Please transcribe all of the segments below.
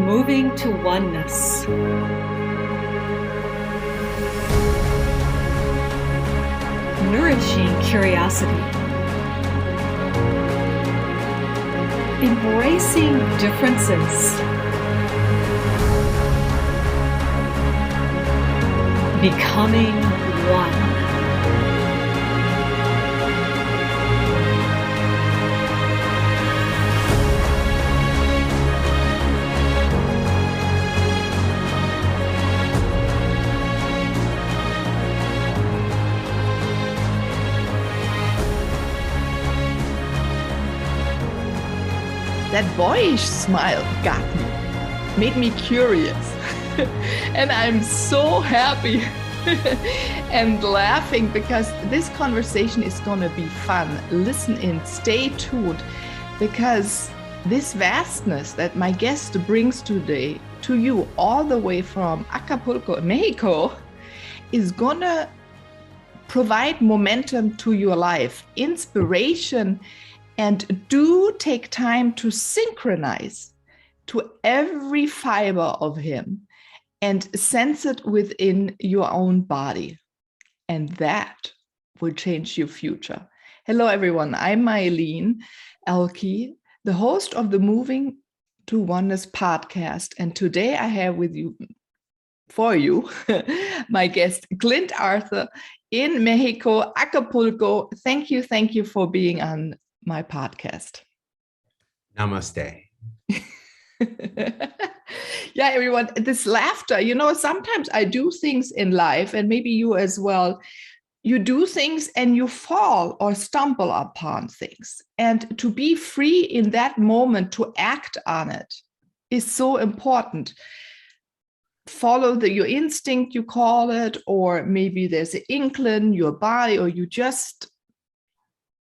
Moving to Oneness. Nourishing curiosity. Embracing differences. Becoming one. That boyish smile got me, made me curious. And I'm so happy and laughing because this conversation is going to be fun. Listen in, stay tuned, because this vastness that my guest brings today to you all the way from Acapulco, Mexico, is going to provide momentum to your life, inspiration. And do take time to synchronize to every fiber of him and sense it within your own body. And that will change your future. Hello, everyone. I'm Mylene Elke, the host of the Moving to Oneness podcast. And today I have for you, my guest, Clint Arthur in Mexico, Acapulco. Thank you for being on my podcast. Namaste. Yeah, everyone, this laughter, sometimes I do things in life, and maybe you as well. You do things and you fall or stumble upon things. And to be free in that moment to act on it is so important. Follow your instinct, you call it, or maybe there's an inkling, your body, or you just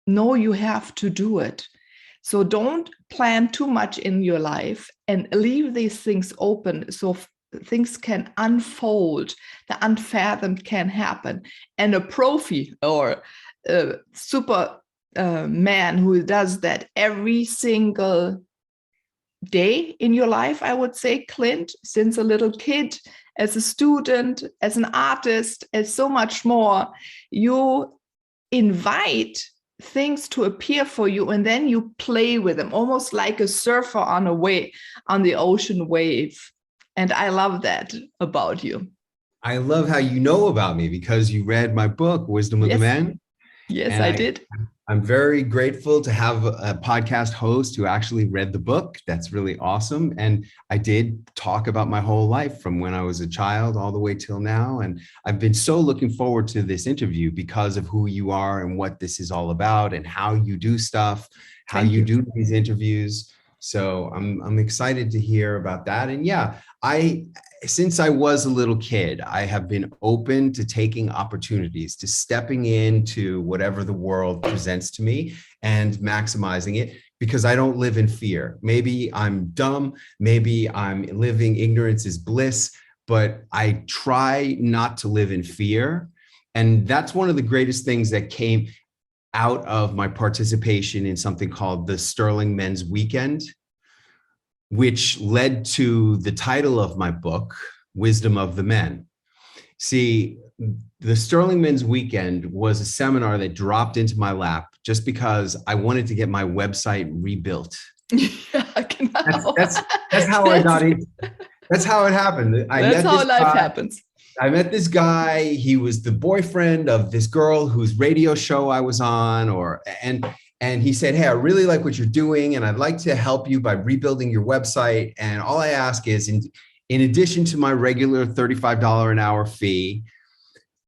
know you have to do it. So don't plan too much in your life and leave these things open so things can unfold, the unfathomed can happen. And a profi or a super man who does that every single day in your life, I would say, Clint, since a little kid, as a student, as an artist, as so much more, you invite things to appear for you, and then you play with them, almost like a surfer on the ocean wave. And I love that about you. I love how you know about me because you read my book, Wisdom of the Man. Yes, I did. I'm very grateful to have a podcast host who actually read the book. That's really awesome. And I did talk about my whole life from when I was a child all the way till now. And I've been so looking forward to this interview because of who you are and what this is all about and how you do stuff, how you do these interviews. So I'm excited to hear about that. And yeah, since I was a little kid, I have been open to taking opportunities, to stepping into whatever the world presents to me and maximizing it, because I don't live in fear. Maybe I'm dumb, maybe I'm living ignorance is bliss, but I try not to live in fear. And that's one of the greatest things that came out of my participation in something called the Sterling Men's Weekend, which led to the title of my book, Wisdom of the Men. See, the Sterling Men's Weekend was a seminar that dropped into my lap just because I wanted to get my website rebuilt. Yeah, that's how I got it. That's how it happened. That's how life happens. I met this guy. He was the boyfriend of this girl whose radio show I was on, and he said, "Hey, I really like what you're doing, and I'd like to help you by rebuilding your website. And all I ask is, in addition to my regular $35 an hour fee,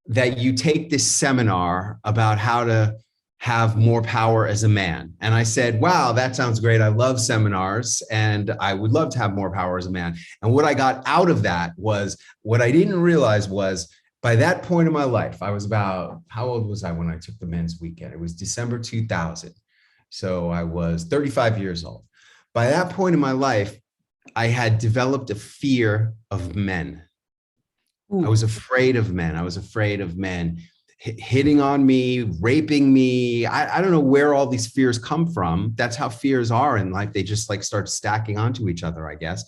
that you take this seminar about how to have more power as a man." And I said, "Wow, that sounds great. I love seminars and I would love to have more power as a man." And what I got out of that was, what I didn't realize was, by that point in my life, I was about, how old was I when I took the men's weekend? It was December 2000. So I was 35 years old. By that point in my life, I had developed a fear of men. Ooh. I was afraid of men. I was afraid of men. hitting on me, raping me. I don't know where all these fears come from. That's how fears are in life. They just like start stacking onto each other, I guess.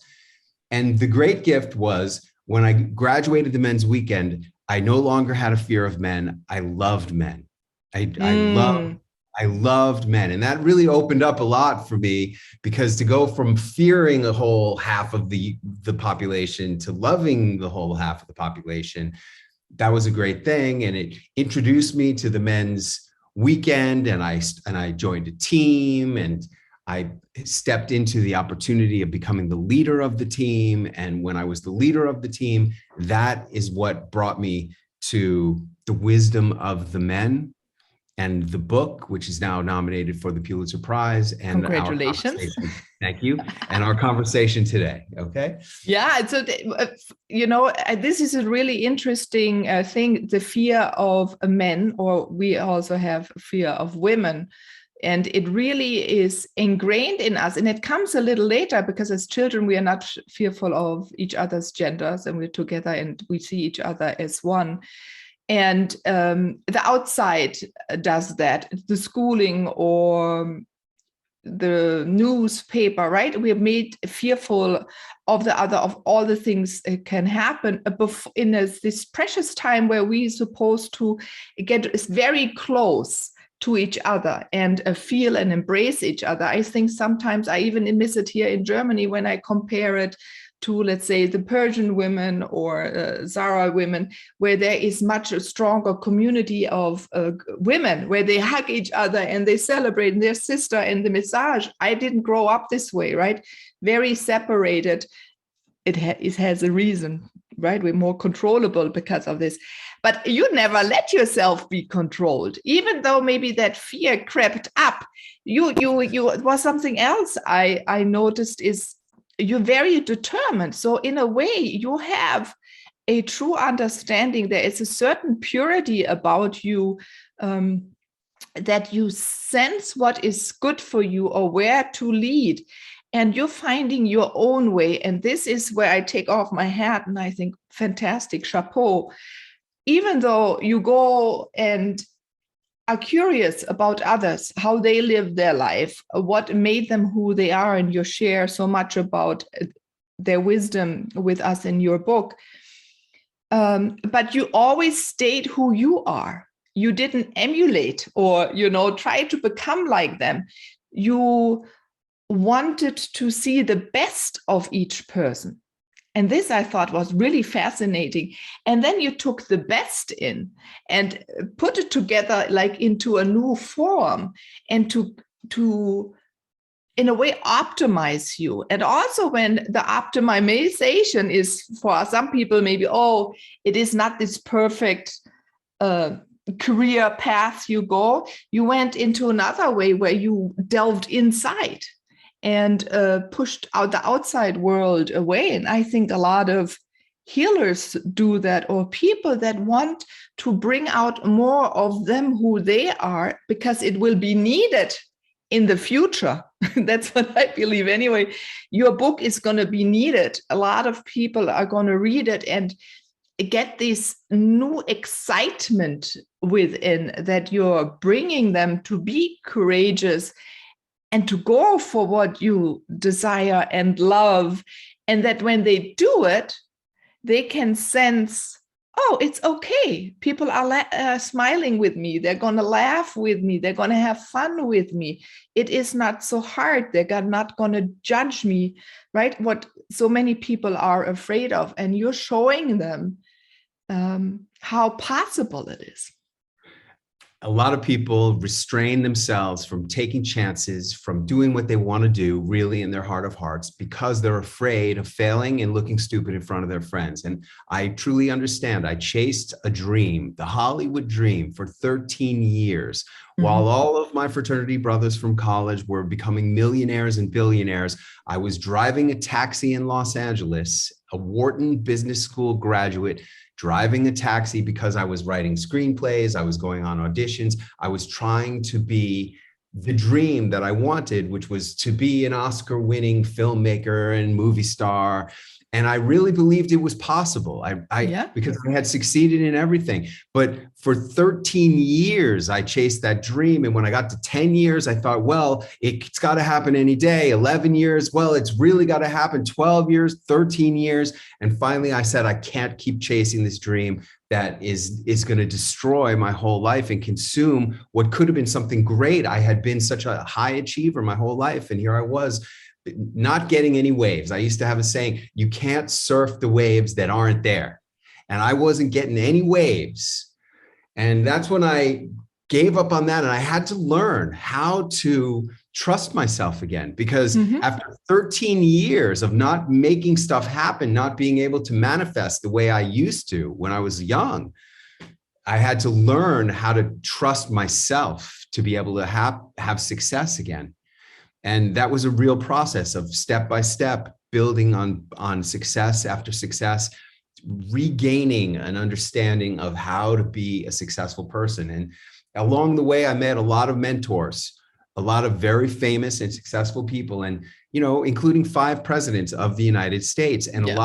And the great gift was when I graduated the men's weekend, I no longer had a fear of men. I loved men. I loved men. And that really opened up a lot for me, because to go from fearing a whole half of the population to loving the whole half of the population, that was a great thing. And it introduced me to the men's weekend, and I joined a team, and I stepped into the opportunity of becoming the leader of the team. And when I was the leader of the team, that is what brought me to The Wisdom of the Men and the book, which is now nominated for the Pulitzer Prize. And congratulations. Thank you. And our conversation today. Okay. Yeah. So, this is a really interesting thing, the fear of men, or we also have fear of women. And it really is ingrained in us. And it comes a little later, because as children, we are not fearful of each other's genders, and we're together and we see each other as one. And the outside does that, the schooling or the newspaper, right? We are made fearful of the other, of all the things that can happen in this precious time where we're supposed to get very close to each other and feel and embrace each other. I think sometimes I even miss it here in Germany when I compare it to, let's say, the Persian women or Zara women, where there is much a stronger community of women, where they hug each other and they celebrate, and their sister and the massage. I didn't grow up this way, right? Very separated. It has a reason, right? We're more controllable because of this. But you never let yourself be controlled, even though maybe that fear crept up. It was something else I noticed is you're very determined. So in a way, you have a true understanding. There is a certain purity about you, that you sense what is good for you or where to lead. And you're finding your own way. And this is where I take off my hat and I think, fantastic, chapeau. Even though you go and are curious about others, how they live their life, what made them who they are, and you share so much about their wisdom with us in your book. But you always stayed who you are. You didn't emulate or, try to become like them. You wanted to see the best of each person. And this I thought was really fascinating. And then you took the best in and put it together like into a new form, and to in a way optimize you. And also when the optimization is for some people, maybe, it is not this perfect career path you go. You went into another way where you delved inside and pushed out the outside world away. And I think a lot of healers do that, or people that want to bring out more of them who they are, because it will be needed in the future. That's what I believe anyway. Your book is going to be needed. A lot of people are going to read it and get this new excitement within, that you're bringing them to be courageous and to go for what you desire and love. And that when they do it, they can sense, it's okay. People are smiling with me. They're going to laugh with me. They're going to have fun with me. It is not so hard. They're not going to judge me, right? What so many people are afraid of. And you're showing them how possible it is. A lot of people restrain themselves from taking chances, from doing what they want to do really in their heart of hearts, because they're afraid of failing and looking stupid in front of their friends. And I truly understand. I chased a dream, the Hollywood dream, for 13 years. While all of my fraternity brothers from college were becoming millionaires and billionaires, I was driving a taxi in Los Angeles, a Wharton Business School graduate, driving a taxi because I was writing screenplays, I was going on auditions, I was trying to be the dream that I wanted, which was to be an Oscar-winning filmmaker and movie star. And I really believed it was possible. Because I had succeeded in everything. But for 13 years, I chased that dream. And when I got to 10 years, I thought, well, it's got to happen any day. 11 years, well, it's really got to happen. 12 years, 13 years. And finally, I said, I can't keep chasing this dream that is going to destroy my whole life and consume what could have been something great. I had been such a high achiever my whole life. And here I was, not getting any waves. I used to have a saying, you can't surf the waves that aren't there. And I wasn't getting any waves. And that's when I gave up on that. And I had to learn how to trust myself again, because after 13 years of not making stuff happen, not being able to manifest the way I used to when I was young, I had to learn how to trust myself to be able to have success again. And that was a real process of step by step, building on success after success, regaining an understanding of how to be a successful person. And along the way, I met a lot of mentors, a lot of very famous and successful people, and, including 5 presidents of the United States. And a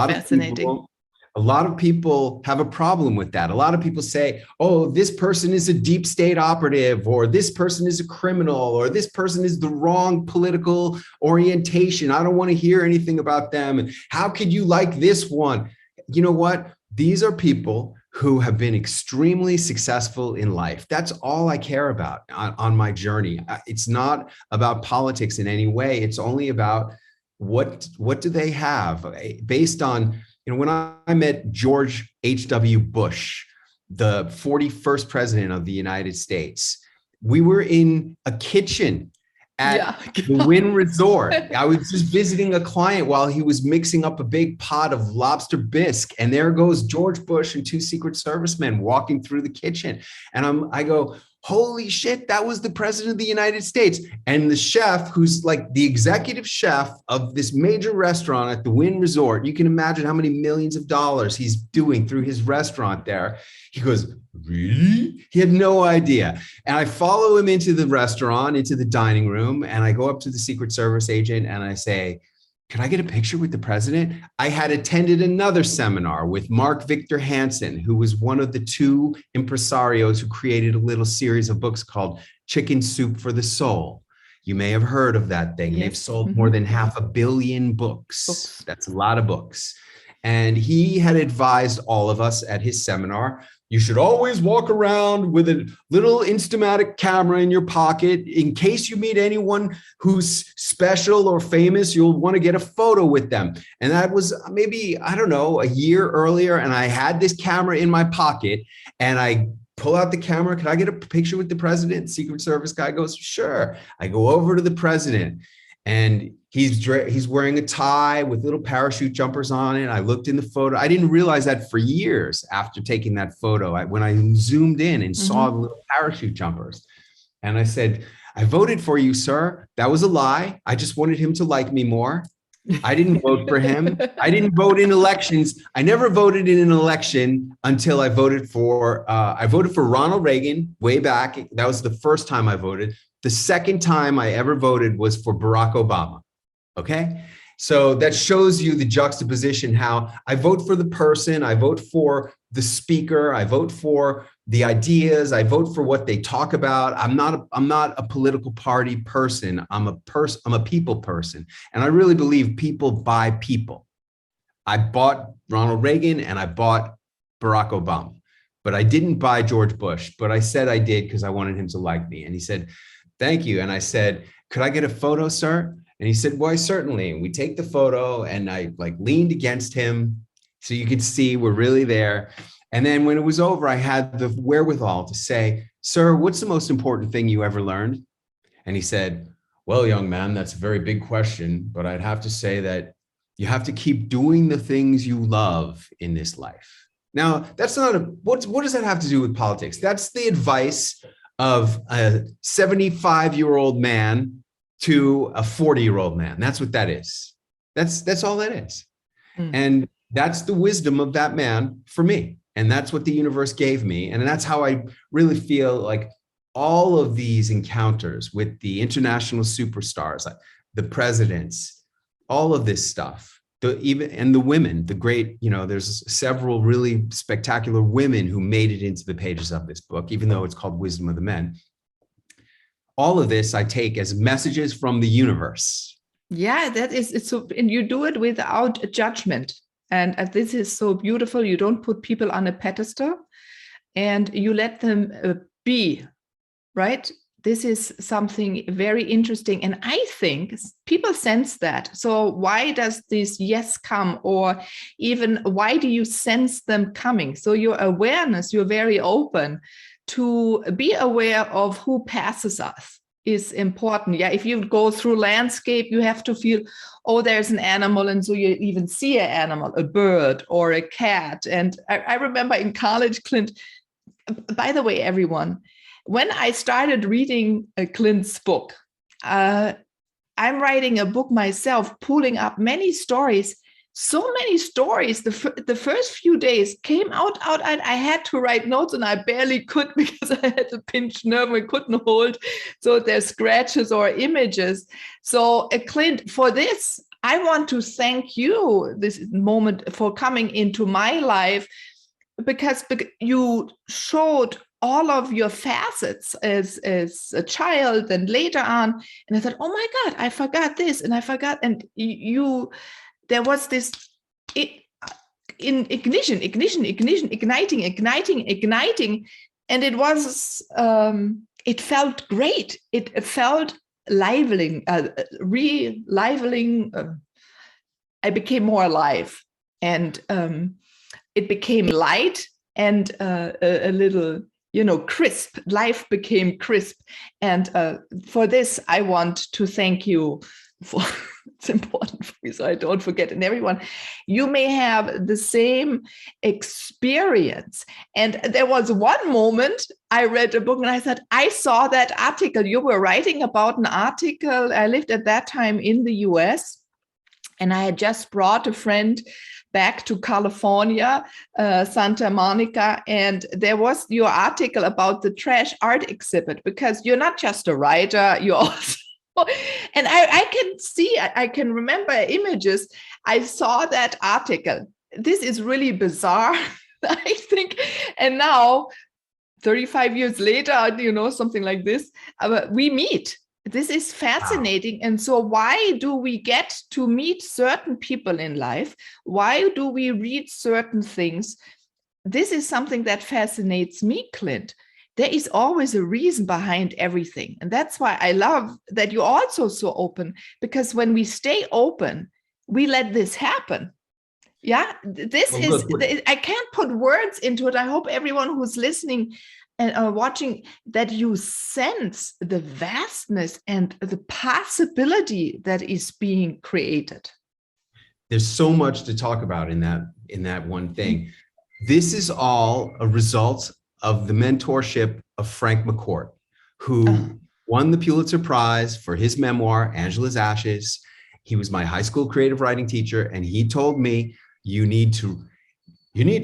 lot of people have a problem with that. A lot of people say, oh, this person is a deep state operative, or this person is a criminal, or this person is the wrong political orientation. I don't want to hear anything about them. And how could you like this one? You know what? These are people who have been extremely successful in life. That's all I care about on my journey. It's not about politics in any way. It's only about what do they have based on, when I met George H.W. Bush, the 41st president of the United States, we were in a kitchen at the Wynn Resort. I was just visiting a client while he was mixing up a big pot of lobster bisque. And there goes George Bush and 2 Secret Service men walking through the kitchen. And I go, holy shit, that was the president of the United States. And the chef, who's like the executive chef of this major restaurant at the Wynn Resort, you can imagine how many millions of dollars he's doing through his restaurant there. He goes, really? He had no idea. And I follow him into the restaurant, into the dining room, and I go up to the Secret Service agent and I say, can I get a picture with the president? I had attended another seminar with Mark Victor Hansen, who was one of the 2 impresarios who created a little series of books called Chicken Soup for the Soul. You may have heard of that thing. Yes. They've sold more than 500 million books. That's a lot of books. And he had advised all of us at his seminar, you should always walk around with a little Instamatic camera in your pocket in case you meet anyone who's special or famous, you'll want to get a photo with them. And that was maybe, I don't know, a year earlier. And I had this camera in my pocket and I pull out the camera. Can I get a picture with the president? Secret Service guy goes, sure. I go over to the president and he's wearing a tie with little parachute jumpers on it. I looked in the photo. I didn't realize that for years after taking that photo, when I zoomed in and saw the little parachute jumpers. And I said, I voted for you, sir. That was a lie. I just wanted him to like me more. I didn't vote for him. I didn't vote in elections. I never voted in an election until I voted for Ronald Reagan way back. That was the first time I voted. The second time I ever voted was for Barack Obama. Okay. So that shows you the juxtaposition, how I vote for the person, I vote for the speaker, I vote for the ideas, I vote for what they talk about. I'm not a political party person. I'm a people person. And I really believe people buy people. I bought Ronald Reagan and I bought Barack Obama, but I didn't buy George Bush, but I said I did because I wanted him to like me. And he said, thank you. And I said, could I get a photo, sir? And he said, why, certainly. And we take the photo and I leaned against him so you could see we're really there. And then when it was over, I had the wherewithal to say, sir, what's the most important thing you ever learned? And he said, well, young man, that's a very big question, but I'd have to say that you have to keep doing the things you love in this life. Now, that's not what does that have to do with politics? That's the advice of a 75-year-old man to a 40-year-old man. That's what that is. That's all that is. And that's the wisdom of that man for me. And that's what the universe gave me. And that's how I really feel like all of these encounters with the international superstars, like the presidents, all of this stuff the women, the great, there's several really spectacular women who made it into the pages of this book, even though it's called Wisdom of the Men. All of this I take as messages from the universe. Yeah, it's so, and you do it without judgment. And this is so beautiful. You don't put people on a pedestal and you let them be, right? This is something very interesting. And I think people sense that. So why does this yes come? Or even why do you sense them coming? So your awareness, you're very open to be aware of who passes us is important. Yeah, if you go through landscape, you have to feel, oh, there's an animal. And so you even see an animal, a bird or a cat. And I remember in college, Clint, by the way, everyone, when I started reading Clint's book, I'm writing a book myself, pulling up many stories, so many stories. The first few days came out. I had to write notes and I barely could because I had a pinched nerve and couldn't hold. So there's scratches or images. So Clint, for this, I want to thank you this moment for coming into my life because you showed all of your facets as a child and later on. And I thought, oh my God, I forgot this and I forgot. And there was this igniting. And it was, it felt great. It felt liveling, reliveling. I became more alive and it became light and a little, crisp. Life became crisp. And for this, I want to thank you for, it's important for me so I don't forget. And everyone, you may have the same experience. And there was one moment I read a book and I said, I saw that article. You were writing about an article. I lived at that time in the US and I had just brought a friend back to California, Santa Monica, and there was your article about the trash art exhibit, because you're not just a writer, you also, and I can see, I can remember images. I saw that article. This is really bizarre, I think. And now, 35 years later, something like this, we meet. This is fascinating. Wow. And so why do we get to meet certain people in life? Why do we read certain things? This is something that fascinates me, Clint. There is always a reason behind everything. And that's why I love that you're also so open, because when we stay open, we let this happen. Yeah, I can't put words into it. I hope everyone who's listening and watching that you sense the vastness and the possibility that is being created. There's so much to talk about in that one thing. This is all a result of the mentorship of Frank McCourt, who won the Pulitzer Prize for his memoir, Angela's Ashes. He was my high school creative writing teacher, and he told me, you need to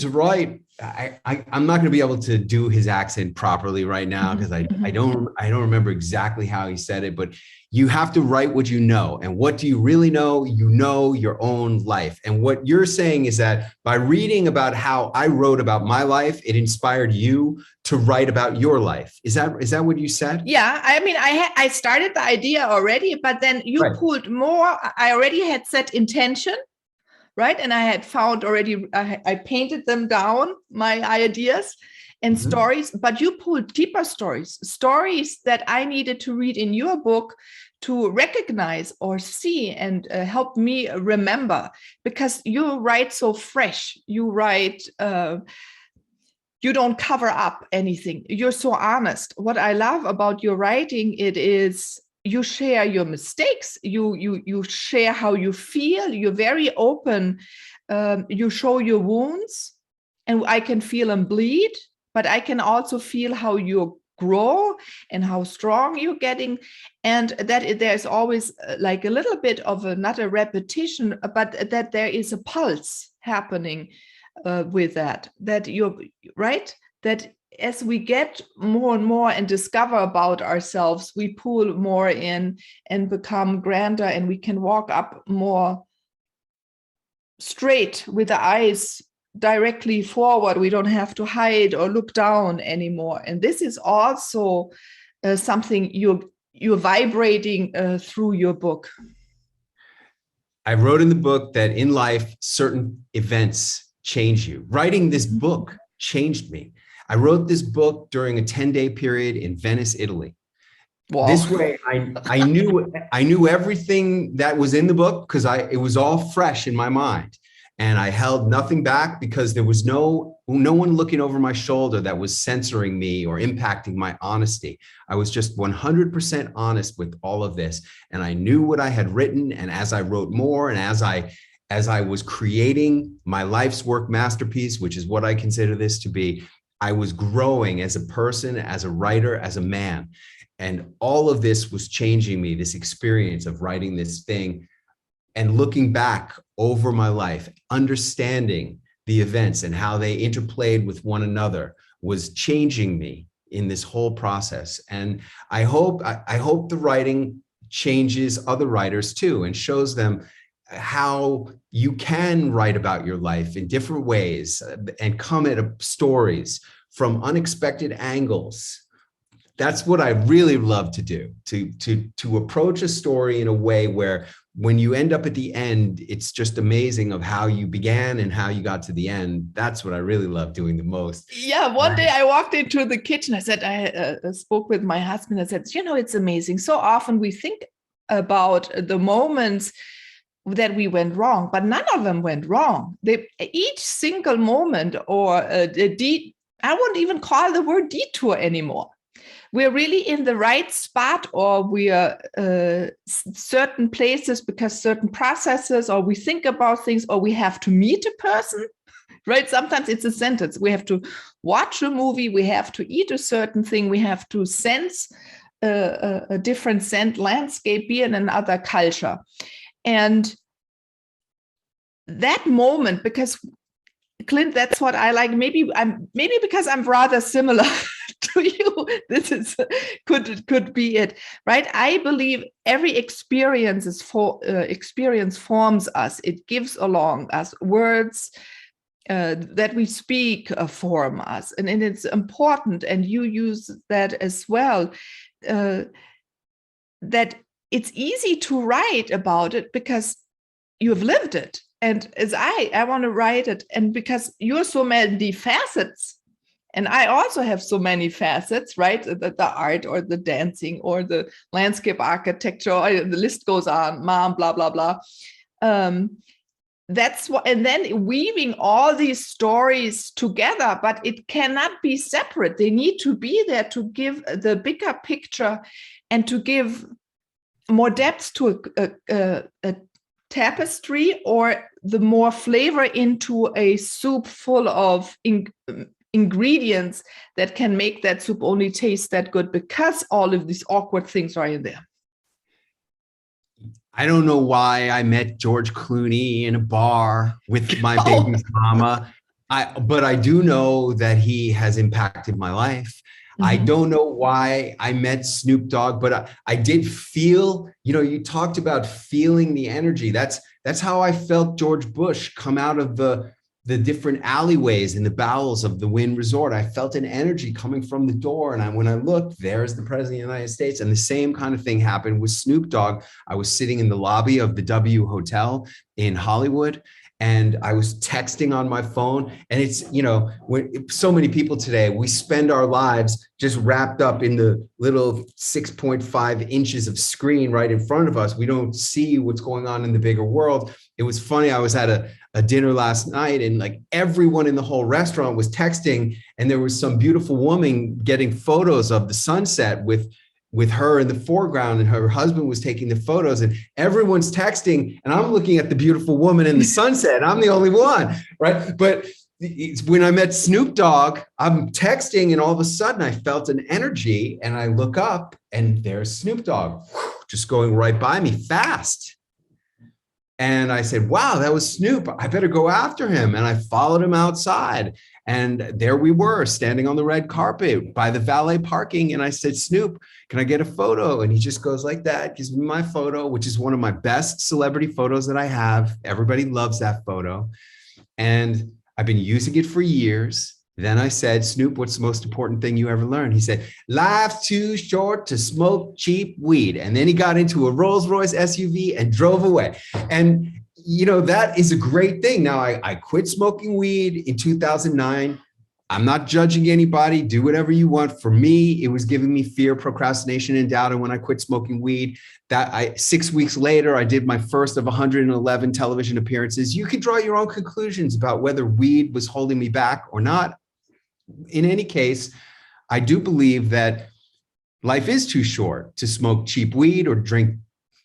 write. I'm not going to be able to do his accent properly right now because I don't remember exactly how he said it, but you have to write what you know. And what do you really know? You know your own life. And what you're saying is that by reading about how I wrote about my life, it inspired you to write about your life. Is that what you said? Yeah, I mean, I started the idea already, but then you pulled more. I already had set intention. Right. And I had found already, I painted them down, my ideas and stories, but you pulled deeper stories that I needed to read in your book to recognize or see and help me remember, because you write so fresh. You write, you don't cover up anything. You're so honest. What I love about your writing, it is, you share your mistakes, you share how you feel, you're very open, you show your wounds, and I can feel them bleed, but I can also feel how you grow and how strong you're getting, and that there's always like a little bit of not a repetition, but that there is a pulse happening with that you're right, that as we get more and more and discover about ourselves, we pull more in and become grander, and we can walk up more straight with the eyes directly forward. We don't have to hide or look down anymore. And this is also something you're vibrating through your book. I wrote in the book that in life, certain events change you. Writing this book changed me. I wrote this book during a 10-day period in Venice, Italy. Wow. This way, I knew everything that was in the book because it was all fresh in my mind. And I held nothing back because there was no one looking over my shoulder that was censoring me or impacting my honesty. I was just 100% honest with all of this. And I knew what I had written. And as I wrote more and as I was creating my life's work masterpiece, which is what I consider this to be, I was growing as a person, as a writer, as a man. And all of this was changing me, this experience of writing this thing. And looking back over my life, understanding the events and how they interplayed with one another was changing me in this whole process. And I hope the writing changes other writers too and shows them how you can write about your life in different ways and come at stories from unexpected angles. That's what I really love to do, to approach a story in a way where when you end up at the end, it's just amazing of how you began and how you got to the end. That's what I really love doing the most. Yeah, one day I walked into the kitchen. I said, I spoke with my husband. I said, it's amazing. So often we think about the moments that we went wrong, but none of them went wrong. Each single moment or I won't even call the word detour anymore. We're really in the right spot, or we are certain places because certain processes, or we think about things, or we have to meet a person, right? Sometimes it's a sentence. We have to watch a movie. We have to eat a certain thing. We have to sense a different scent landscape, be in another culture. And that moment, because Clint, that's what I like. Maybe because I'm rather similar to you. This is could be it, right? I believe every experience forms us. It gives along us words that we speak form us, and it's important. And you use that as well. That it's easy to write about it because you've lived it. And as I want to write it, and because you're so many facets, and I also have so many facets, right? The art or the dancing or the landscape architecture, or the list goes on, mom, blah, blah, blah. That's what, and then weaving all these stories together, but it cannot be separate. They need to be there to give the bigger picture and to give more depth to a tapestry, or the more flavor into a soup full of ingredients that can make that soup only taste that good because all of these awkward things are in there. I don't know why I met George Clooney in a bar with my baby's mama, but I do know that he has impacted my life. I don't know why I met Snoop Dogg, but I did feel, you talked about feeling the energy. That's how I felt George Bush come out of the different alleyways in the bowels of the Wynn Resort. I felt an energy coming from the door. And when I looked, there's the President of the United States. And the same kind of thing happened with Snoop Dogg. I was sitting in the lobby of the W Hotel in Hollywood, and I was texting on my phone. And it's, when so many people today, we spend our lives just wrapped up in the little 6.5 inches of screen right in front of us. We don't see what's going on in the bigger world. It was funny. I was at a dinner last night, and like everyone in the whole restaurant was texting, and there was some beautiful woman getting photos of the sunset with her in the foreground, and her husband was taking the photos, and everyone's texting, and I'm looking at the beautiful woman in the sunset. I'm the only one, right? But when I met Snoop Dogg, I'm texting, and all of a sudden I felt an energy, and I look up, and there's Snoop Dogg just going right by me fast. And I said, wow, that was Snoop. I better go after him. And I followed him outside. And there we were standing on the red carpet by the valet parking. And I said, Snoop, can I get a photo? And he just goes like that, gives me my photo, which is one of my best celebrity photos that I have. Everybody loves that photo. And I've been using it for years. Then I said, Snoop, what's the most important thing you ever learned? He said, life's too short to smoke cheap weed. And then he got into a Rolls Royce SUV and drove away. And, you know, that is a great thing. Now, I quit smoking weed in 2009. I'm not judging anybody. Do whatever you want. For me, it was giving me fear, procrastination, and doubt. And when I quit smoking weed, 6 weeks later, I did my first of 111 television appearances. You can draw your own conclusions about whether weed was holding me back or not. In any case, I do believe that life is too short to smoke cheap weed or drink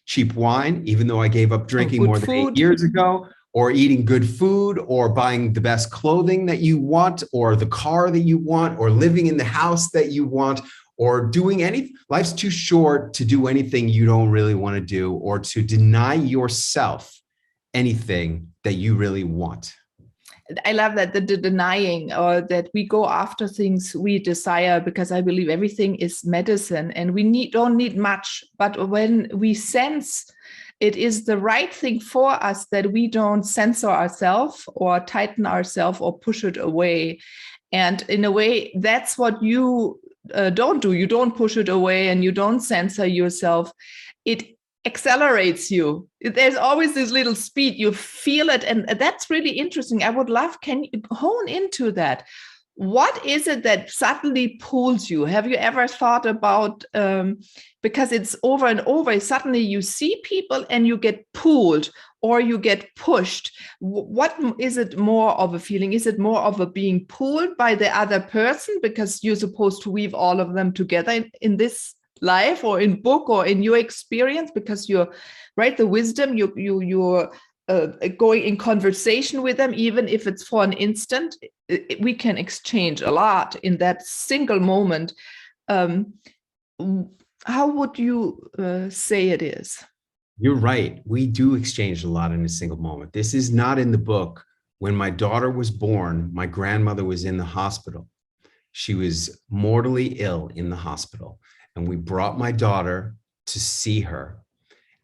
cheap wine, even though I gave up drinking more than 8 years ago, or eating good food, or buying the best clothing that you want, or the car that you want, or living in the house that you want, or doing anything. Life's too short to do anything you don't really want to do, or to deny yourself anything that you really want. I love that, the denying, or that we go after things we desire, because I believe everything is medicine and we don't need much. But when we sense it is the right thing for us, that we don't censor ourselves or tighten ourselves or push it away. And in a way, that's what you don't do. You don't push it away and you don't censor yourself. It accelerates you. There's always this little speed, you feel it. And that's really interesting. I would love, can you hone into that? What is it that suddenly pulls you? Have you ever thought about, because it's over and over, suddenly you see people and you get pulled or you get pushed. What is it more of a feeling? Is it more of a being pulled by the other person because you're supposed to weave all of them together in this life, or in book, or in your experience, because you're right, the wisdom, you're going in conversation with them, even if it's for an instant, we can exchange a lot in that single moment. How would you say it is? You're right. We do exchange a lot in a single moment. This is not in the book. When my daughter was born, my grandmother was in the hospital. She was mortally ill in the hospital. And we brought my daughter to see her.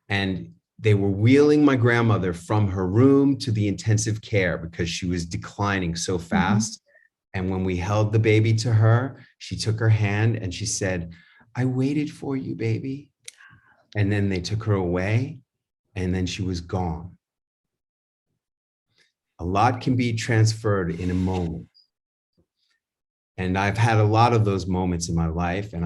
And they were wheeling my grandmother from her room to the intensive care because she was declining so fast. Mm-hmm. And when we held the baby to her, she took her hand and she said, I waited for you, baby. And then they took her away, and then she was gone. A lot can be transferred in a moment. And I've had a lot of those moments in my life. And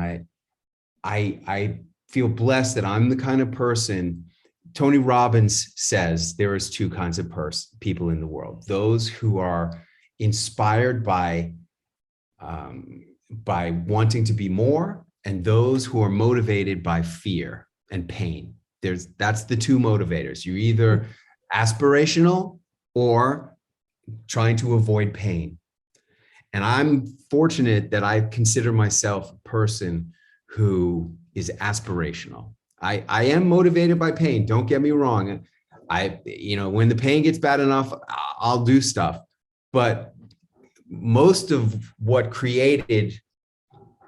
I feel blessed that I'm the kind of person. Tony Robbins says there is two kinds of people in the world: those who are inspired by wanting to be more, and those who are motivated by fear and pain. That's the two motivators. You're either aspirational or trying to avoid pain. And I'm fortunate that I consider myself a person who is aspirational. I am motivated by pain. Don't get me wrong. When the pain gets bad enough, I'll do stuff. But most of what created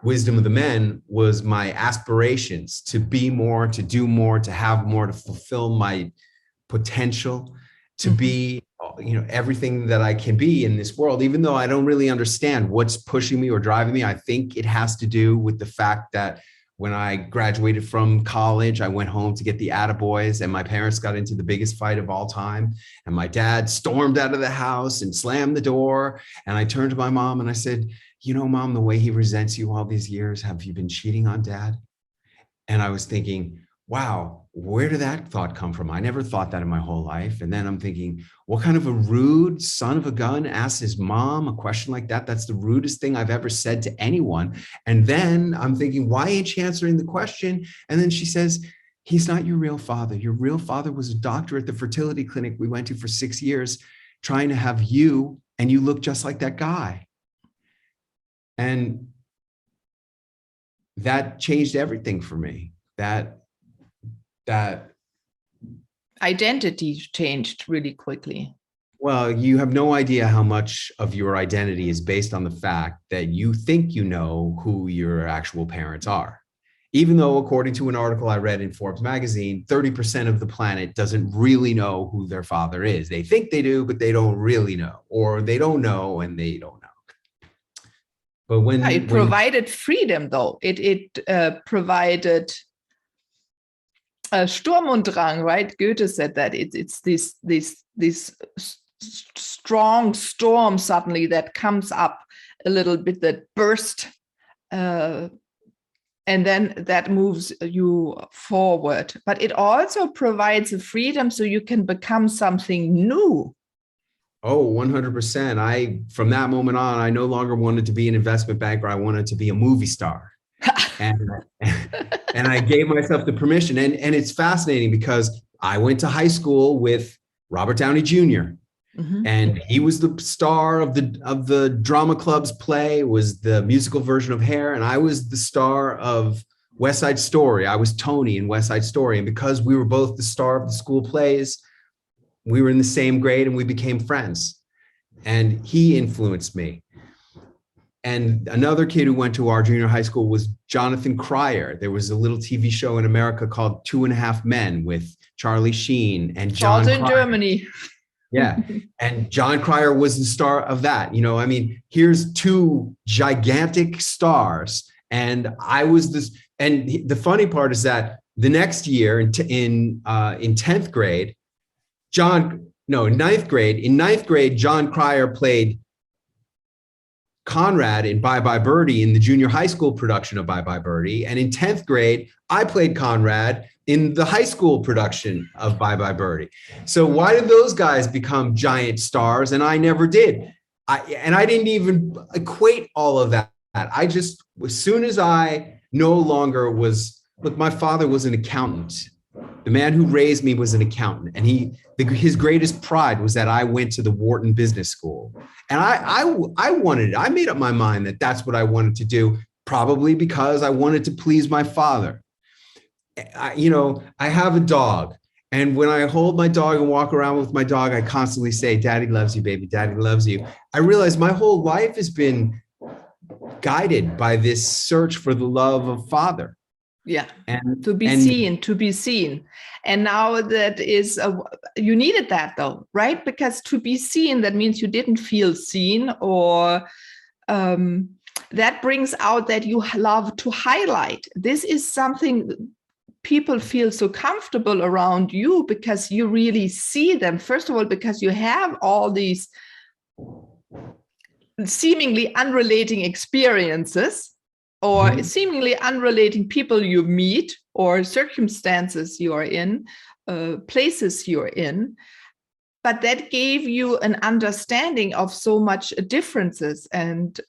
Wisdom of the Men was my aspirations to be more, to do more, to have more, to fulfill my potential, to be, everything that I can be in this world, even though I don't really understand what's pushing me or driving me. I think it has to do with the fact that when I graduated from college, I went home to get the attaboys, and my parents got into the biggest fight of all time. And my dad stormed out of the house and slammed the door. And I turned to my mom and I said, Mom, the way he resents you all these years, have you been cheating on Dad? And I was thinking, wow, where did that thought come from? I never thought that in my whole life. And then I'm thinking, what kind of a rude son of a gun asks his mom a question like that? That's the rudest thing I've ever said to anyone. And then I'm thinking, why ain't she answering the question? And then she says, he's not your real father. Your real father was a doctor at the fertility clinic we went to for 6 years, trying to have you, and you look just like that guy. And that changed everything for me. That identity changed really quickly. Well, you have no idea how much of your identity is based on the fact that you think you know who your actual parents are. Even though, according to an article I read in Forbes magazine, 30% of the planet doesn't really know who their father is. They think they do, but they don't really know, or they don't know and they don't know. But it provided freedom, though. It provided Sturm und Drang, right? Goethe said that it's this strong storm suddenly that comes up a little bit, that burst, and then that moves you forward. But it also provides a freedom so you can become something new. Oh, 100%. From that moment on, I no longer wanted to be an investment banker. I wanted to be a movie star. and I gave myself the permission. And it's fascinating because I went to high school with Robert Downey Jr. Mm-hmm. And he was the star of the drama club's play, was the musical version of Hair. And I was the star of West Side Story. I was Tony in West Side Story. And because we were both the star of the school plays, we were in the same grade and we became friends. And he influenced me. And another kid who went to our junior high school was Jonathan Cryer. There was a little TV show in America called 2.5 Men with Charlie Sheen and John Cryer. In Germany. Yeah. And John Cryer was the star of that. You know, I mean, here's two gigantic stars. And I was this. And the funny part is that the next year in 10th grade, ninth grade. In ninth grade, John Cryer played Conrad in Bye Bye Birdie in the junior high school production of Bye Bye Birdie. And in 10th grade, I played Conrad in the high school production of Bye Bye Birdie. So why did those guys become giant stars and I never did? I didn't even equate all of that. I just, as soon as I no longer was, look, my father was an accountant. The man who raised me was an accountant, and his greatest pride was that I went to the Wharton Business School. And I made up my mind that that's what I wanted to do, probably because I wanted to please my father. I have a dog, and when I hold my dog and walk around with my dog, I constantly say, "Daddy loves you, baby. Daddy loves you." I realize my whole life has been guided by this search for the love of father. Yeah, and to be seen. And now that is, you needed that though, right? Because to be seen, that means you didn't feel seen, or that brings out that you love to highlight. This is something people feel so comfortable around you because you really see them. First of all, because you have all these seemingly unrelating experiences, or seemingly unrelating people you meet, or circumstances you are in, places you're in. But that gave you an understanding of so much differences and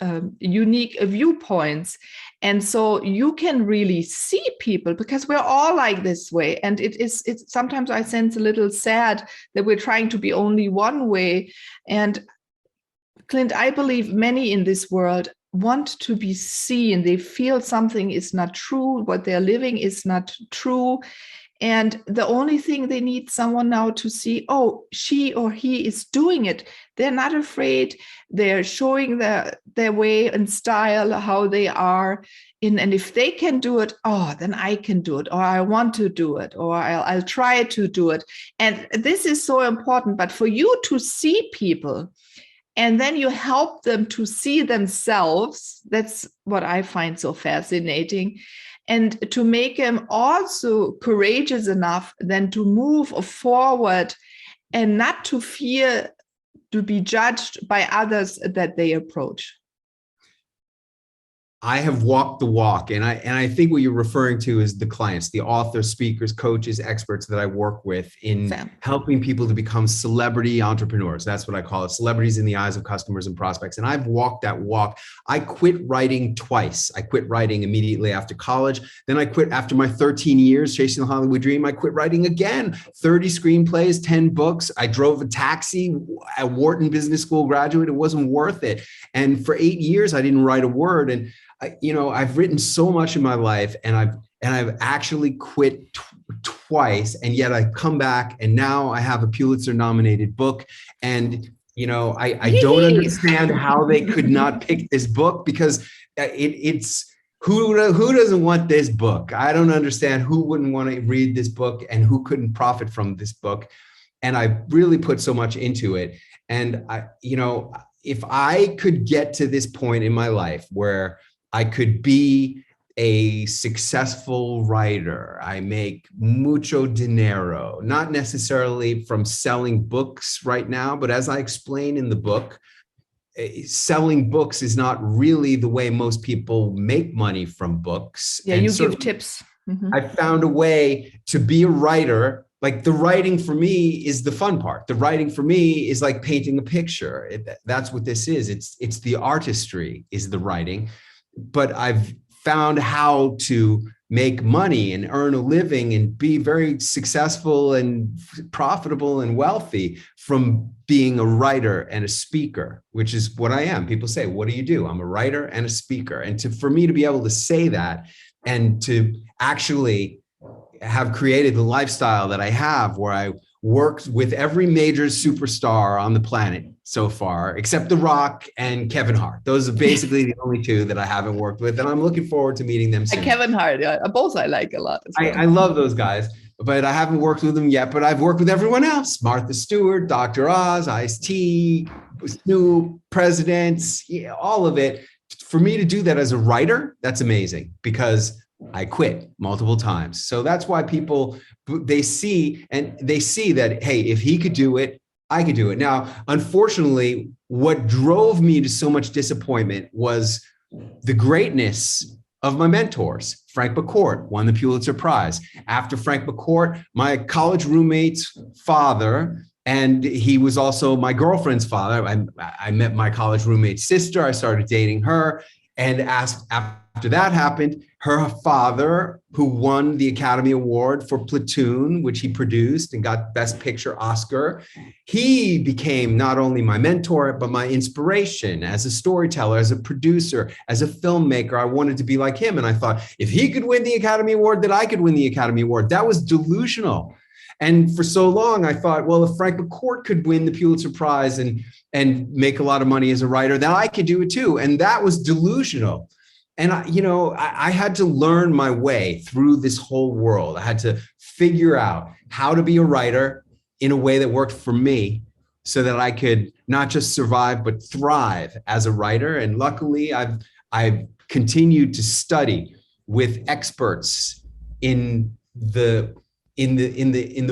unique viewpoints. And so you can really see people, because we're all like this way. And it's sometimes I sense a little sad that we're trying to be only one way. And Clint, I believe many in this world want to be seen. They feel something is not true, what they're living is not true. And the only thing they need someone now to see, oh, she or he is doing it. They're not afraid. They're showing their way and style, how they are. And if they can do it, oh, then I can do it, or I want to do it, or I'll try to do it. And this is so important. But for you to see people, and then you help them to see themselves. That's what I find so fascinating. And to make them also courageous enough then to move forward and not to fear to be judged by others that they approach. I have walked the walk, and I think what you're referring to is the clients, the authors, speakers, coaches, experts that I work with in helping people to become celebrity entrepreneurs. That's what I call it, celebrities in the eyes of customers and prospects. And I've walked that walk. I quit writing twice. I quit writing immediately after college. Then I quit after my 13 years chasing the Hollywood dream. I quit writing again, 30 screenplays, 10 books. I drove a taxi, a Wharton Business School graduate. It wasn't worth it. And for 8 years, I didn't write a word. And I've written so much in my life, and I've actually quit twice, and yet I come back and now I have a Pulitzer nominated book. And, I don't understand how they could not pick this book, because it's who doesn't want this book? I don't understand who wouldn't want to read this book and who couldn't profit from this book. And I really put so much into it. And if I could get to this point in my life where I could be a successful writer, I make mucho dinero, not necessarily from selling books right now, but as I explain in the book, selling books is not really the way most people make money from books. Yeah, and you give tips. Mm-hmm. I found a way to be a writer. Like, the writing for me is the fun part. The writing for me is like painting a picture. That's what this is. It's the artistry is the writing. But I've found how to make money and earn a living and be very successful and profitable and wealthy from being a writer and a speaker, which is what I am. People say, what do you do? I'm a writer and a speaker. And for me to be able to say that and to actually have created the lifestyle that I have, where I worked with every major superstar on the planet so far, except The Rock and Kevin Hart. Those are basically the only two that I haven't worked with, and I'm looking forward to meeting them soon. Kevin Hart, yeah, both I like a lot as well. I love those guys, but I haven't worked with them yet, but I've worked with everyone else. Martha Stewart, Dr. Oz, Ice-T, Snoop, presidents, all of it. For me to do that as a writer, that's amazing, because I quit multiple times. So that's why people, they see that, hey, if he could do it, I could do it. Now, unfortunately, what drove me to so much disappointment was the greatness of my mentors. Frank McCourt won the Pulitzer Prize. After Frank McCourt, my college roommate's father, and he was also my girlfriend's father. I met my college roommate's sister. I started dating her, and after that happened, her father, who won the Academy Award for Platoon, which he produced and got Best Picture Oscar, he became not only my mentor, but my inspiration as a storyteller, as a producer, as a filmmaker. I wanted to be like him. And I thought, if he could win the Academy Award, that I could win the Academy Award. That was delusional. And for so long, I thought, well, if Frank McCourt could win the Pulitzer Prize and make a lot of money as a writer, then I could do it too. And that was delusional. And I had to learn my way through this whole world. I had to figure out how to be a writer in a way that worked for me, so that I could not just survive, but thrive as a writer. And luckily, I've continued to study with experts in the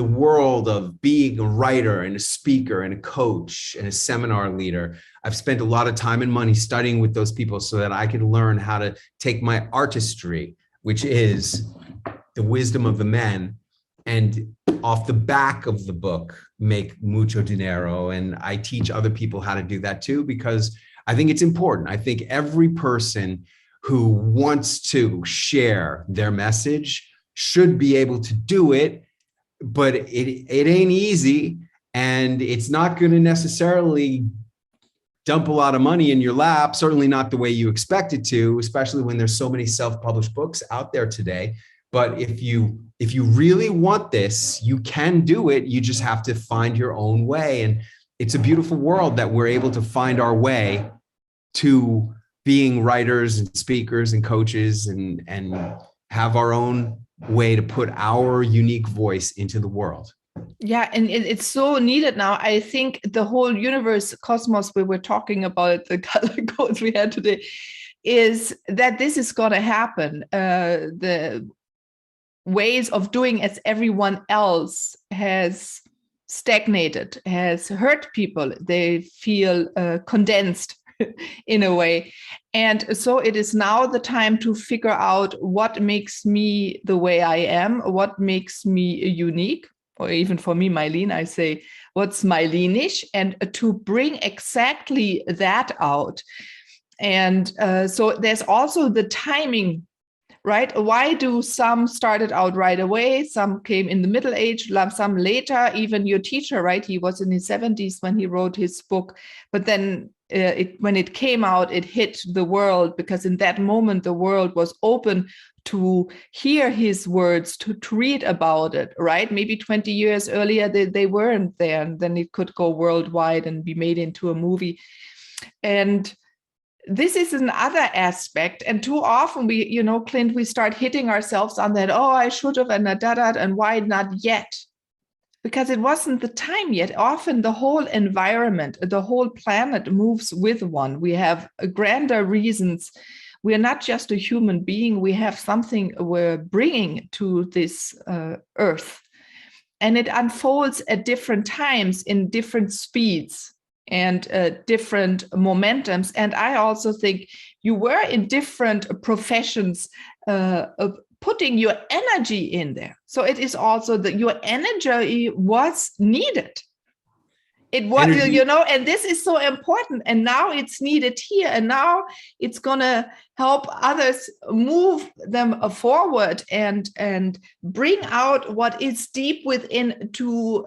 world of being a writer and a speaker and a coach and a seminar leader. I've spent a lot of time and money studying with those people so that I could learn how to take my artistry, which is the wisdom of the men, and off the back of the book, make mucho dinero. And I teach other people how to do that too, because I think it's important. I think every person who wants to share their message should be able to do it, but it ain't easy, and it's not going to necessarily dump a lot of money in your lap, certainly not the way you expect it to, especially when there's so many self-published books out there today. But if you really want this, you can do it. You just have to find your own way. And it's a beautiful world that we're able to find our way to being writers and speakers and coaches, and have our own way to put our unique voice into the world. Yeah, and it's so needed now. I think the whole universe, cosmos, we were talking about, the color codes we had today, is that this is going to happen. The ways of doing as everyone else has stagnated, has hurt people. They feel condensed in a way. And so it is now the time to figure out what makes me the way I am, what makes me unique, or even for me, Mylene, I say, what's Mylene-ish, and to bring exactly that out. And so there's also the timing, right? Why do some started out right away? Some came in the middle age, some later. Even your teacher, right? He was in his 70s when he wrote his book, but then when it came out, it hit the world, because in that moment the world was open to hear his words, to read about it, right? Maybe 20 years earlier they weren't there, and then it could go worldwide and be made into a movie. And this is another aspect. And too often we, Clint, we start hitting ourselves on that, oh, I should have, and why not yet? Because it wasn't the time yet. Often the whole environment, the whole planet moves with one. We have grander reasons. We are not just a human being. We have something we're bringing to this earth. And it unfolds at different times in different speeds and different momentums. And I also think you were in different professions putting your energy in there. So it is also that your energy was needed. It was, energy. And this is so important. And now it's needed here. And now it's going to help others move them forward and bring out what is deep within to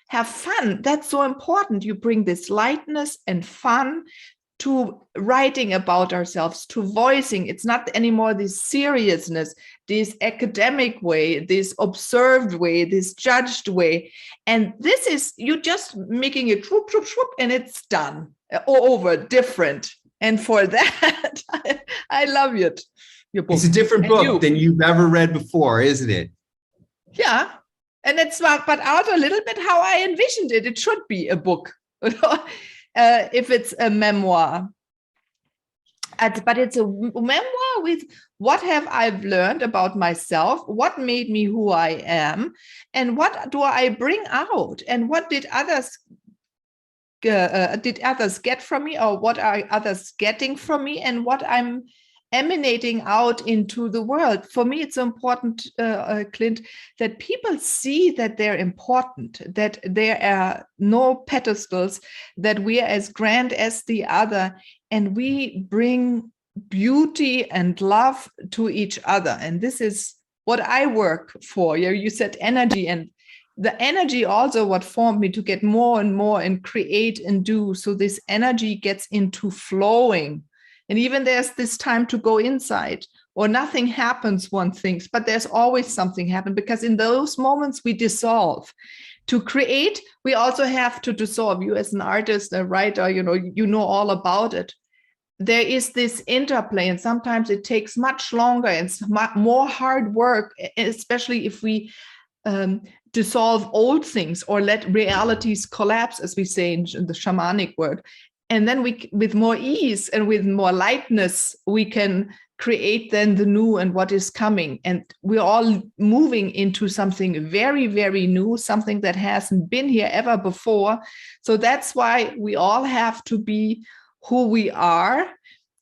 have fun. That's so important. You bring this lightness and fun to writing about ourselves, to voicing. It's not anymore this seriousness, this academic way, this observed way, this judged way. And this is, you just making it whoop, whoop, whoop, and it's done, over, different. And for that, I love it. Your book. It's a different book than you've ever read before, isn't it? Yeah. And it's but out a little bit how I envisioned it. It should be a book. If it's a memoir. But it's a memoir with what have I learned about myself, what made me who I am, and what do I bring out, and what did others get from me, or what are others getting from me, and what I'm emanating out into the world. For me, it's important, Clint, that people see that they're important, that there are no pedestals, that we are as grand as the other, and we bring beauty and love to each other. And this is what I work for. You said energy, and the energy also what formed me to get more and more and create and do. So this energy gets into flowing. And even there's this time to go inside, or nothing happens, one thinks, but there's always something happen, because in those moments we dissolve. To create, we also have to dissolve. You as an artist, a writer, you know all about it. There is this interplay, and sometimes it takes much longer and more hard work, especially if we dissolve old things or let realities collapse, as we say in the shamanic word. And then we, with more ease and with more lightness, we can create then the new and what is coming. And we're all moving into something very, very new, something that hasn't been here ever before. So that's why we all have to be who we are.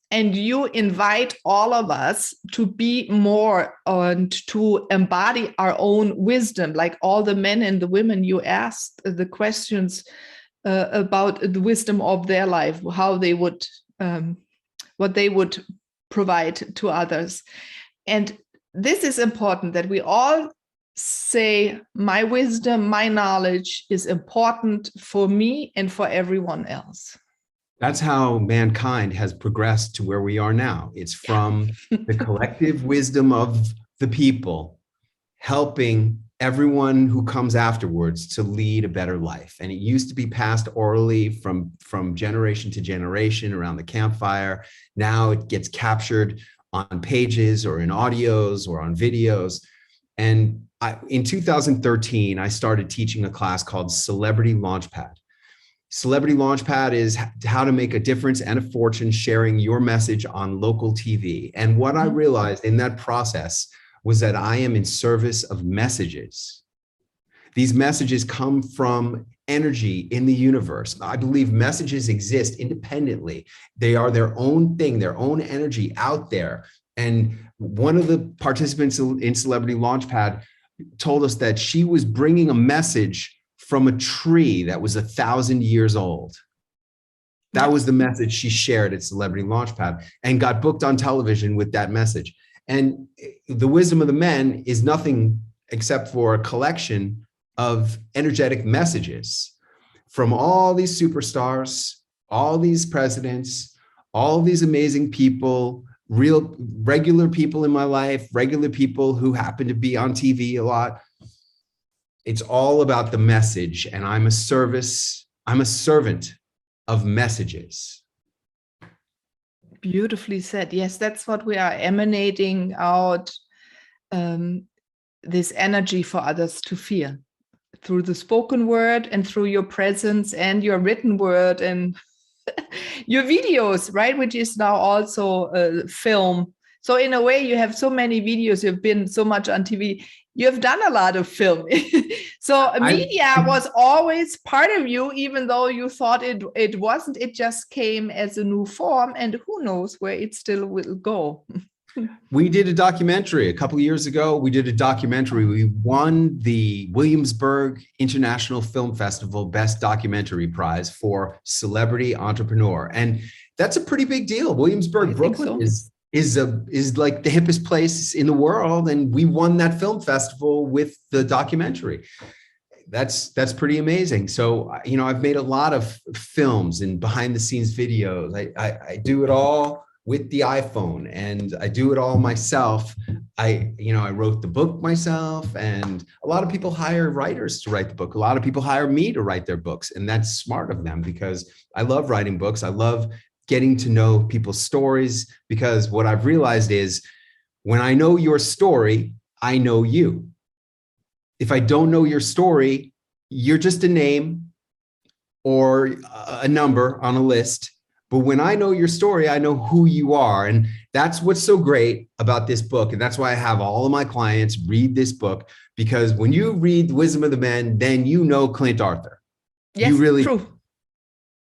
And you invite all of us to be more and to embody our own wisdom, like all the men and the women you asked the questions about the wisdom of their life, how they would, what they would provide to others. And this is important, that we all say, my wisdom, my knowledge is important for me and for everyone else. That's how mankind has progressed to where we are now. It's from the collective wisdom of the people helping everyone who comes afterwards to lead a better life. And it used to be passed orally from generation to generation around the campfire. Now it gets captured on pages or in audios or on videos. And in 2013, I started teaching a class called Celebrity Launchpad. Celebrity Launchpad is how to make a difference and a fortune sharing your message on local TV. And what I realized in that process was that I am in service of messages. These messages come from energy in the universe. I believe messages exist independently. They are their own thing, their own energy out there. And one of the participants in Celebrity Launchpad told us that she was bringing a message from a tree that was 1,000 years old. That was the message she shared at Celebrity Launchpad and got booked on television with that message. And the wisdom of the men is nothing except for a collection of energetic messages from all these superstars all these presidents, all these amazing people, real regular people in my life, regular people who happen to be on TV a lot. It's all about the message, and I'm a servant of messages. Beautifully said. Yes, that's what we are emanating out, this energy for others to feel through the spoken word and through your presence and your written word and your videos, right? Which is now also a film. So in a way, you have so many videos, you've been so much on TV, you have done a lot of film. So media was always part of you, even though you thought it wasn't. It just came as a new form, and who knows where it still will go. We did a documentary a couple of years ago. We did a documentary. We won the Williamsburg International Film Festival Best Documentary Prize for Celebrity Entrepreneur. And that's a pretty big deal. Williamsburg, Brooklyn is like the hippest place in the world. And we won that film festival with the documentary. That's pretty amazing. So, you know, I've made a lot of films and behind the scenes videos. I do it all with the iPhone, and I do it all myself. I wrote the book myself, and a lot of people hire writers to write the book. A lot of people hire me to write their books, and that's smart of them because I love writing books. I love getting to know people's stories, because what I've realized is when I know your story, I know you. If I don't know your story, you're just a name or a number on a list. But when I know your story, I know who you are. And that's what's so great about this book. And that's why I have all of my clients read this book, because when you read The Wisdom of the Men, then you know Clint Arthur. Yes, you really, true.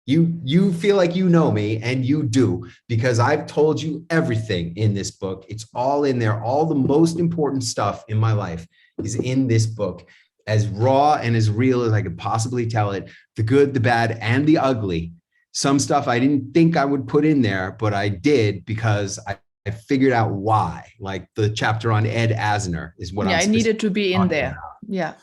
You feel like you know me, and you do, because I've told you everything in this book. It's all in there. All the most important stuff in my life is in this book, as raw and as real as I could possibly tell it. The good, the bad, and the ugly. Some stuff I didn't think I would put in there, but I did because I figured out why. Like the chapter on Ed Asner is what I needed to be in there. About. Yeah.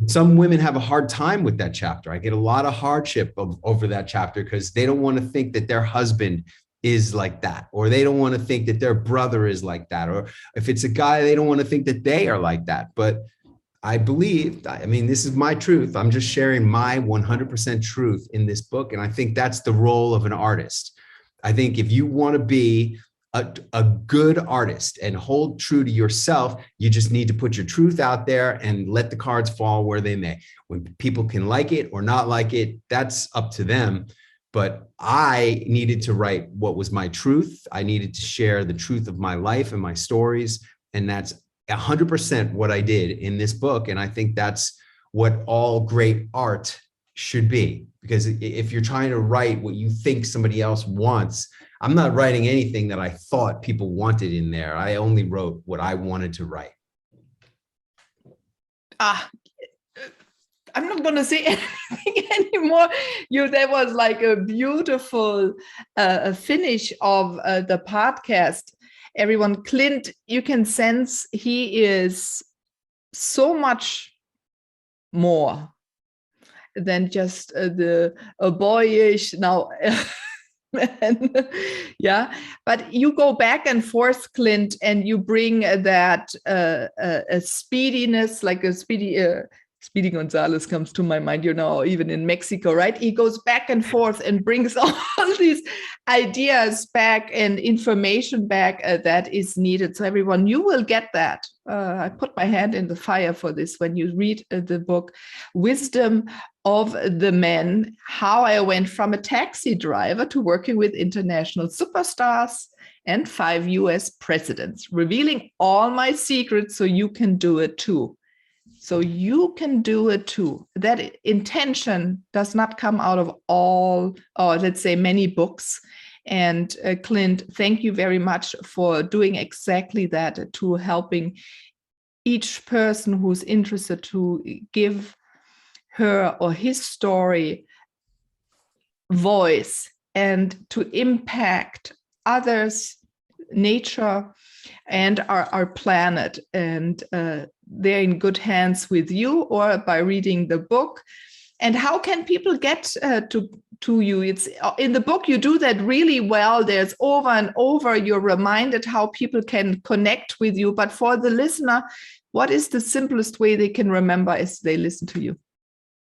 Some women have a hard time with that chapter. I get a lot of hardship over that chapter because they don't want to think that their husband is like that, or they don't want to think that their brother is like that, or if it's a guy, they don't want to think that they are like that. But I believe, I mean, this is my truth. I'm just sharing my 100% truth in this book. And I think that's the role of an artist. I think if you want to be a good artist and hold true to yourself, you just need to put your truth out there and let the cards fall where they may. When people can like it or not like it, that's up to them. But I needed to write what was my truth. I needed to share the truth of my life and my stories. And that's 100% what I did in this book. And I think that's what all great art should be. Because if you're trying to write what you think somebody else wants, I'm not writing anything that I thought people wanted in there. I only wrote what I wanted to write. I'm not going to say anything anymore. That was like a beautiful finish of the podcast. Everyone, Clint, you can sense he is so much more than just a boyish now. Yeah, but you go back and forth, Clint, and you bring that a speediness, like a Speedy Gonzalez comes to my mind, even in Mexico, right? He goes back and forth and brings all these ideas back and information back that is needed. So everyone, you will get that. I put my hand in the fire for this when you read the book, Wisdom of the Men, how I went from a taxi driver to working with international superstars and 5 US presidents, revealing all my secrets so you can do it too. So you can do it too. That intention does not come out of all, or let's say many books. And Clint, thank you very much for doing exactly that, to helping each person who's interested to give her or his story voice and to impact others, nature, and our planet. And they're in good hands with you or by reading the book. And how can people get to you. It's in the book, you do that really well. There's over and over, you're reminded how people can connect with you. But for the listener, what is the simplest way they can remember as they listen to you?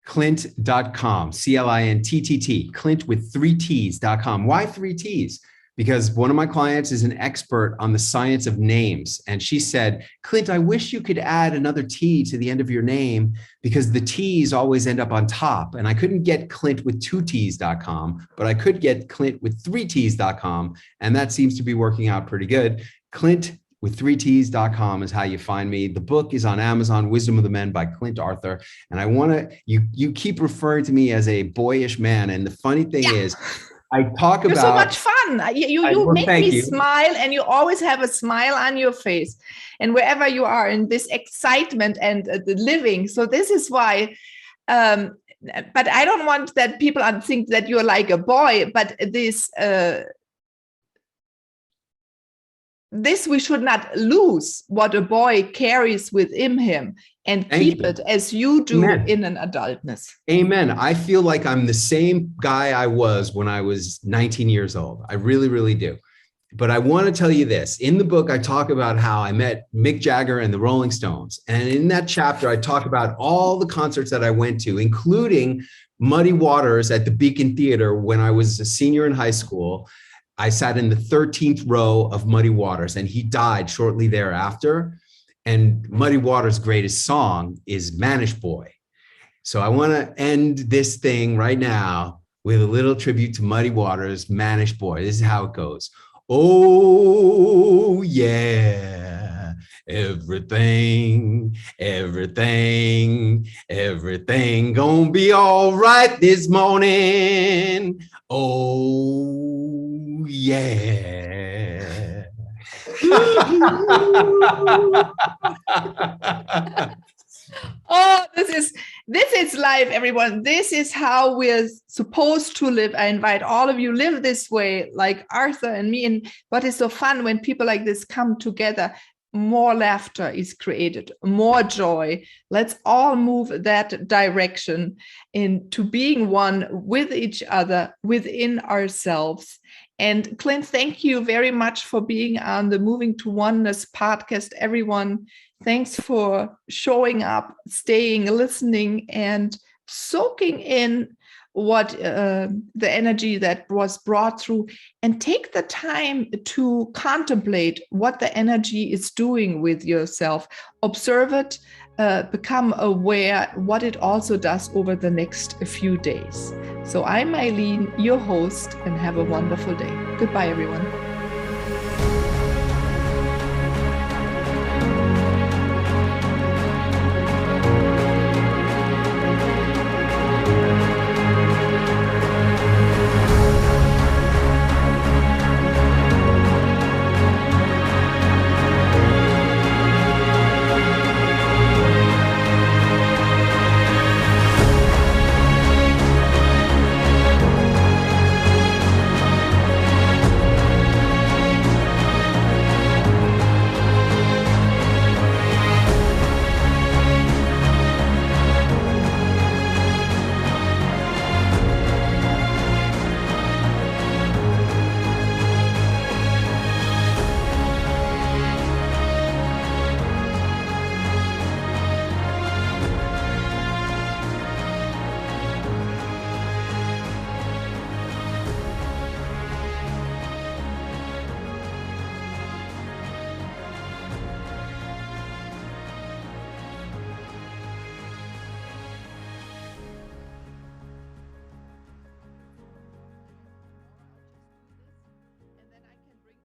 Clint.com, CLINTTT, Clint with 3 T's.com. Why 3 T's? Because one of my clients is an expert on the science of names. And she said, Clint, I wish you could add another T to the end of your name because the T's always end up on top. And I couldn't get Clint with 2 T's.com, but I could get Clint with 3 T's.com. And that seems to be working out pretty good. Clint with 3 T's.com is how you find me. The book is on Amazon, Wisdom of the Men by Clint Arthur. And I want to, you keep referring to me as a boyish man. And the funny thing is, I talk about— You're so much fun. You make me smile, and you always have a smile on your face. And wherever you are in this excitement and the living. So this is why, but I don't want that people think that you're like a boy, but this we should not lose what a boy carries within him and keep it as you do in an adultness. Amen. I feel like I'm the same guy I was when I was 19 years old. I really, really do. But I want to tell you this. In the book, I talk about how I met Mick Jagger and the Rolling Stones. And in that chapter, I talk about all the concerts that I went to, including Muddy Waters at the Beacon Theater when I was a senior in high school. I sat in the 13th row of Muddy Waters, and he died shortly thereafter. And Muddy Waters' greatest song is Manish Boy. So I want to end this thing right now with a little tribute to Muddy Waters, Manish Boy. This is how it goes. Oh, yeah, everything gonna be all right this morning. Oh, yeah. Oh, this is life, everyone. This is how we're supposed to live. I invite all of you, live this way, like Arthur and me. And what is so fun when people like this come together, more laughter is created, more joy. Let's all move that direction into being one with each other, within ourselves. And Clint, thank you very much for being on the Moving to Oneness podcast, everyone. Thanks for showing up, staying, listening, and soaking in what the energy that was brought through, and take the time to contemplate what the energy is doing with yourself. Observe it, become aware what it also does over the next few days. So I'm Eileen, your host, and have a wonderful day. Goodbye, everyone.